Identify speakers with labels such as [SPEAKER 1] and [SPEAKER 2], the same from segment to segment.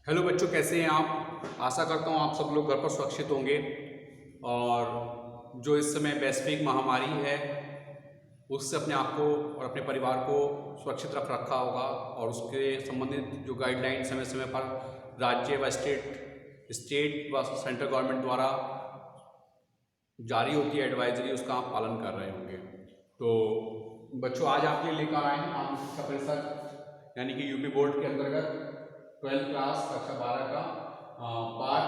[SPEAKER 1] Hello बच्चों, कैसे हैं आप। आशा करता हूँ आप सब लोग घर पर सुरक्षित होंगे और जो इस समय वैश्विक महामारी है उससे अपने आप को और अपने परिवार को सुरक्षित रख रखा होगा और उसके संबंधित जो गाइडलाइन समय समय पर राज्य व स्टेट व सेंट्रल गवर्नमेंट द्वारा जारी होती है एडवाइजरी, उसका आप पालन कर रहे होंगे। तो बच्चों, आज आपके लिए लेकर आए हैं आम शिक्षा परिषद यानी कि यूपी बोर्ड के अंतर्गत 12th क्लास कक्षा 12 का पाठ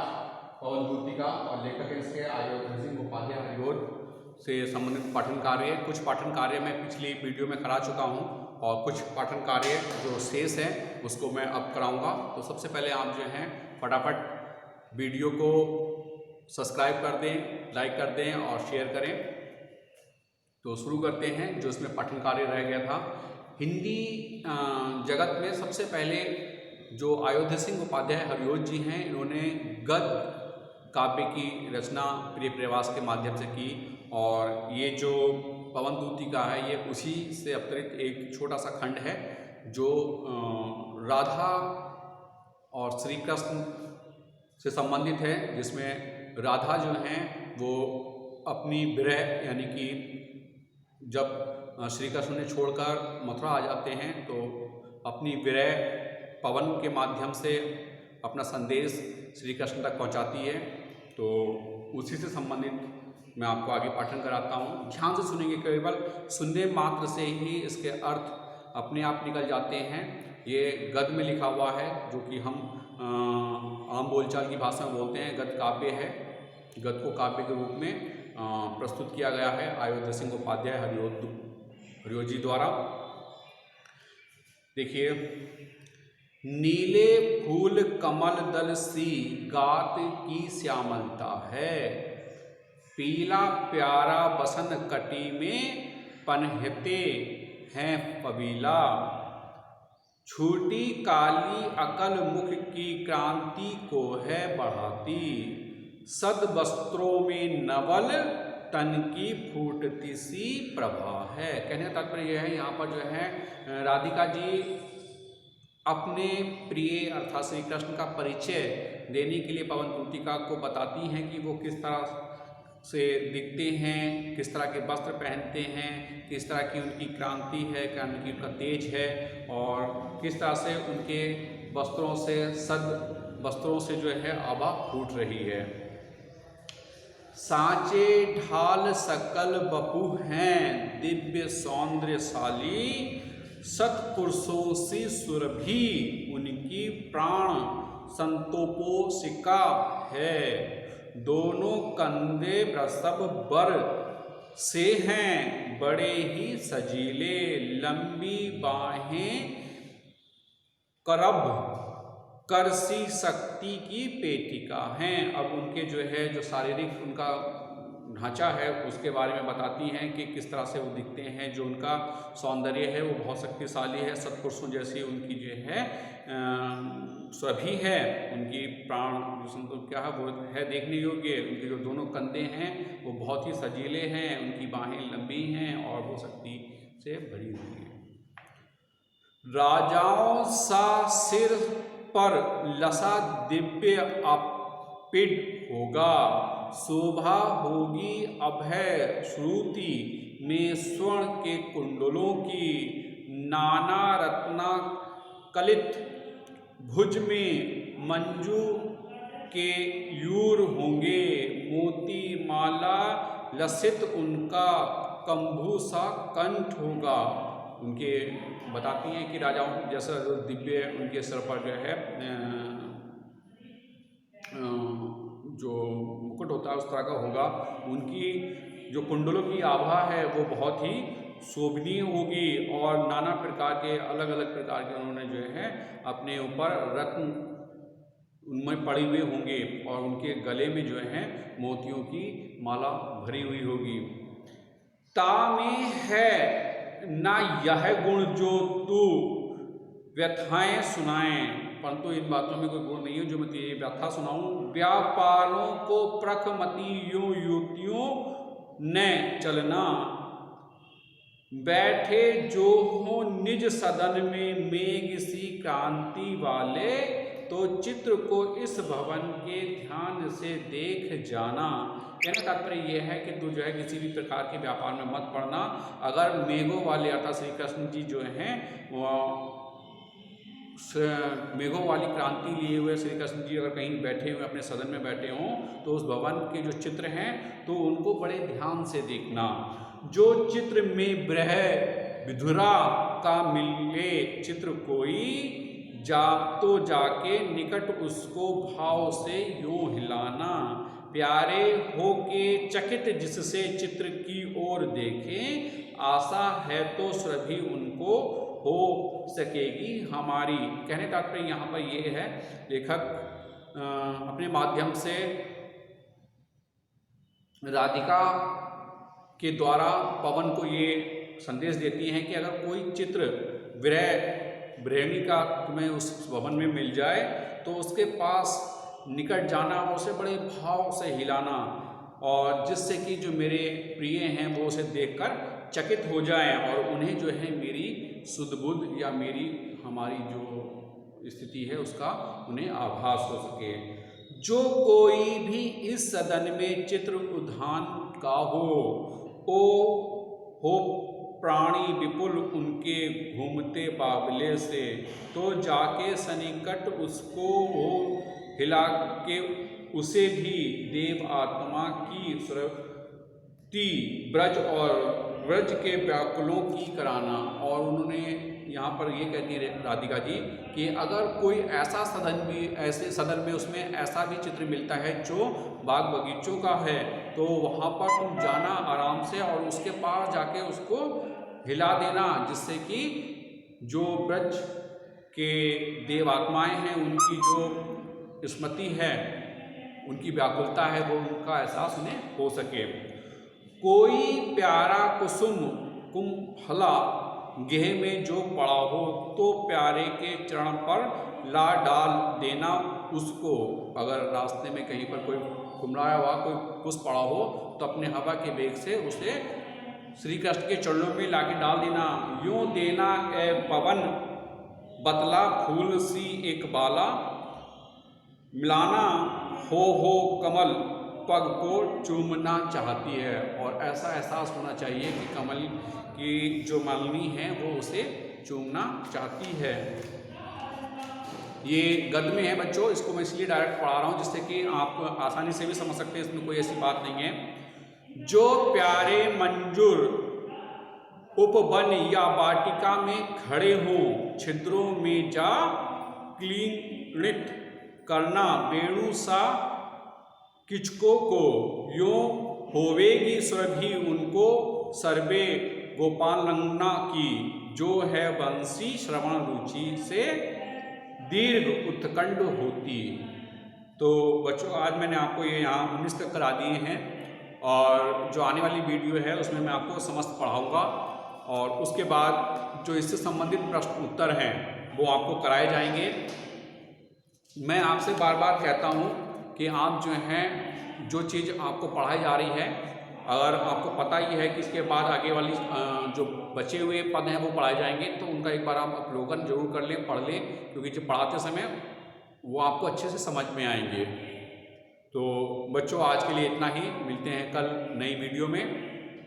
[SPEAKER 1] पवन दूती का और लेखक है इसके अयोध्या सिंह उपाध्याय हरिओद से संबंधित पाठन कार्य। कुछ पाठन कार्य मैं पिछली वीडियो में करा चुका हूं और कुछ पाठन कार्य जो शेष है उसको मैं अब कराऊंगा। तो सबसे पहले आप जो हैं फटाफट वीडियो को सब्सक्राइब कर दें, लाइक कर दें और शेयर करें। तो शुरू करते हैं जो इसमें पाठन कार्य रह गया था। हिंदी जगत में सबसे पहले जो अयोध्या सिंह उपाध्याय हरिओद जी हैं, इन्होंने गद्य काव्य की रचना प्रिय प्रवास के माध्यम से की और ये जो पवन दूती का है ये उसी से अतिरिक्त एक छोटा सा खंड है जो राधा और श्री कृष्ण से संबंधित है, जिसमें राधा जो हैं वो अपनी विरह यानी कि जब श्री कृष्ण ने छोड़कर मथुरा आ जाते हैं तो अपनी विरह पवन के माध्यम से अपना संदेश श्री कृष्ण तक पहुंचाती है। तो उसी से संबंधित मैं आपको आगे पाठन कराता हूं। ध्यान से सुनेंगे, केवल सुनने मात्र से ही इसके अर्थ अपने आप निकल जाते हैं। ये गद्य में लिखा हुआ है जो कि हम आम बोलचाल की भाषा में बोलते हैं। गद्य काव्य है। गद्य को काव्य के रूप में प्रस्तुत किया गया है अयोध्या सिंह उपाध्याय हरिओद जी द्वारा। देखिए, नीले फूल कमल दल सी गात की श्यामलता है, पीला प्यारा बसन कटी में पनहते हैं पबीला, छूटी काली अकल मुख की क्रांति को है बढ़ाती, सद वस्त्रों में नवल तन की फूटती सी प्रभा है। कहने का तात्पर्य यह है, यहाँ पर जो है राधिका जी अपने प्रिय अर्थात श्री कृष्ण का परिचय देने के लिए पवन दूतिका को बताती हैं कि वो किस तरह से दिखते हैं, किस तरह के वस्त्र पहनते हैं, किस तरह की उनकी क्रांति है, क्या उनका तेज है और किस तरह से उनके वस्त्रों से सद वस्त्रों से जो है आभा फूट रही है। सांचे ढाल सकल बपु हैं दिव्य सौंदर्यशाली, सत्पुरुषों सी सुरभि उनकी प्राण संतोपोषिका है, दोनों कंधे प्रसव बर से हैं बड़े ही सजीले, लंबी बाहें करब करसी शक्ति की पेटिका हैं। अब उनके जो है जो शारीरिक उनका ढांचा है उसके बारे में बताती हैं कि किस तरह से वो दिखते हैं। जो उनका सौंदर्य है वो बहुत शक्तिशाली है, सत्पुरुषों जैसी उनकी जो है सभी है, उनकी प्राण जो क्या है वो है देखने योग्य। उनके जो दोनों कंधे हैं वो बहुत ही सजीले हैं, उनकी बाहें लंबी हैं और वो शक्ति से भरी हुई हैं। राजाओं सा सिर पर लसा दिव्य अपिड होगा, शोभा होगी अभय श्रुति में स्वर्ण के कुंडलों की, नाना रत्ना कलित भुज में मंजू के यूर होंगे, मोती माला लसित उनका कंभू सा कंठ होगा। उनके बताती हैं कि राजाओं जैसा जो दिव्य उनके सर पर जो है जो मुकुट होता है उस तरह का होगा। उनकी जो कुंडलों की आभा है वो बहुत ही शोभनीय होगी और नाना प्रकार के अलग अलग प्रकार के उन्होंने जो है अपने ऊपर रत्न उनमें पड़े हुए होंगे और उनके गले में जो है मोतियों की माला भरी हुई होगी। ता में है ना यह गुण जो तू व्यथाएं सुनाएं, परंतु इन बातों में कोई गुण नहीं है जो मैं तेरी व्यथा सुनाऊं। व्यापारों को प्रखमतियों युतियों न चलना, बैठे जो हो निज सदन में मेघ सी क्रांति वाले तो चित्र को इस भवन के ध्यान से देख जाना। कहने का तात्पर्य यह है कि तू जो है किसी भी प्रकार के व्यापार में मत पड़ना। अगर मेघों वाले अर्थात श्री कृष्ण जी जो हैं मेघों वाली क्रांति लिए हुए श्री कृष्ण जी अगर कहीं बैठे हुए अपने सदन में बैठे हों तो उस भवन के जो चित्र हैं तो उनको बड़े ध्यान से देखना। जो चित्र में ब्रह विधुरा का मिले चित्र कोई, जा तो जाके निकट उसको भाव से यूं हिलाना। प्यारे हो के चकित जिससे चित्र की ओर देखें, आशा है तो सुरभि उनको हो सकेगी हमारी। कहने का तात्पर्य यहाँ पर ये है, लेखक अपने माध्यम से राधिका के द्वारा पवन को ये संदेश देती हैं कि अगर कोई चित्र ब्रह्मी का तुम्हें उस भवन में मिल जाए तो उसके पास निकट जाना और उसे बड़े भाव से हिलाना, और जिससे कि जो मेरे प्रिय हैं वो उसे देखकर चकित हो जाएं और उन्हें जो है मेरी सुध बुद्ध या हमारी जो स्थिति है उसका उन्हें आभास हो सके। जो कोई भी इस सदन में चित्र उद्यान का हो प्राणी विपुल उनके घूमते बाबले से, तो जाके सनिकट उसको हो हिला के उसे भी देव आत्मा की सुरति ब्रज और ब्रज के व्याकुलों की कराना। और उन्होंने यहाँ पर ये कहती है राधिका जी कि अगर कोई ऐसा ऐसे सदन में उसमें ऐसा भी चित्र मिलता है जो बाग बगीचों का है तो वहाँ पर तुम जाना आराम से और उसके पास जाके उसको हिला देना, जिससे कि जो ब्रज के देव आत्माएँ हैं उनकी जो स्मृति है, उनकी व्याकुलता है, वो उनका एहसास उन्हें हो सके। कोई प्यारा कुसुम कुंभला गेह में जो पड़ा हो तो प्यारे के चरण पर ला डाल देना उसको। अगर रास्ते में कहीं पर कोई कुमलाया हुआ कोई पुष्प पड़ा हो तो अपने हवा के वेग से उसे श्री कृष्ण के चरणों में लाके डाल देना। यूं देना ए पवन बतला फूल सी एक बाला, मिलाना हो कमल पग को चूमना चाहती है। और ऐसा एहसास होना चाहिए कि कमल की जो मालिनी है वो उसे चूमना चाहती है। ये गद्य में है बच्चों, इसको मैं इसलिए डायरेक्ट पढ़ा रहा हूँ जिससे कि आप आसानी से भी समझ सकते हैं, इसमें कोई ऐसी बात नहीं है। जो प्यारे मंजूर उपवन या वाटिका में खड़े हों, छिद्रों में जा क्लीनित करना वेणु सा किचको को, यों होवेगी सुरभि उनको सर्वे गोपालंगना की, जो है बंसी श्रवण रुचि से दीर्घ उत्कंठ होती। तो बच्चों आज मैंने आपको ये यहाँ 19 तक करा दिए हैं और जो आने वाली वीडियो है उसमें मैं आपको समस्त पढ़ाऊँगा और उसके बाद जो इससे संबंधित प्रश्न उत्तर हैं वो आपको कराए जाएंगे। मैं आपसे बार बार कहता हूँ कि आप जो हैं जो चीज़ आपको पढ़ाई जा रही है, अगर आपको पता ही है कि इसके बाद आगे वाली जो बचे हुए पद हैं वो पढ़ाए जाएंगे तो उनका एक बार आप अवलोकन जरूर कर लें, पढ़ लें, क्योंकि जब पढ़ाते समय वो आपको अच्छे से समझ में आएंगे। तो बच्चों आज के लिए इतना ही, मिलते हैं कल नई वीडियो में,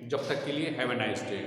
[SPEAKER 1] जब तक के लिए हैव अ नाइस डे।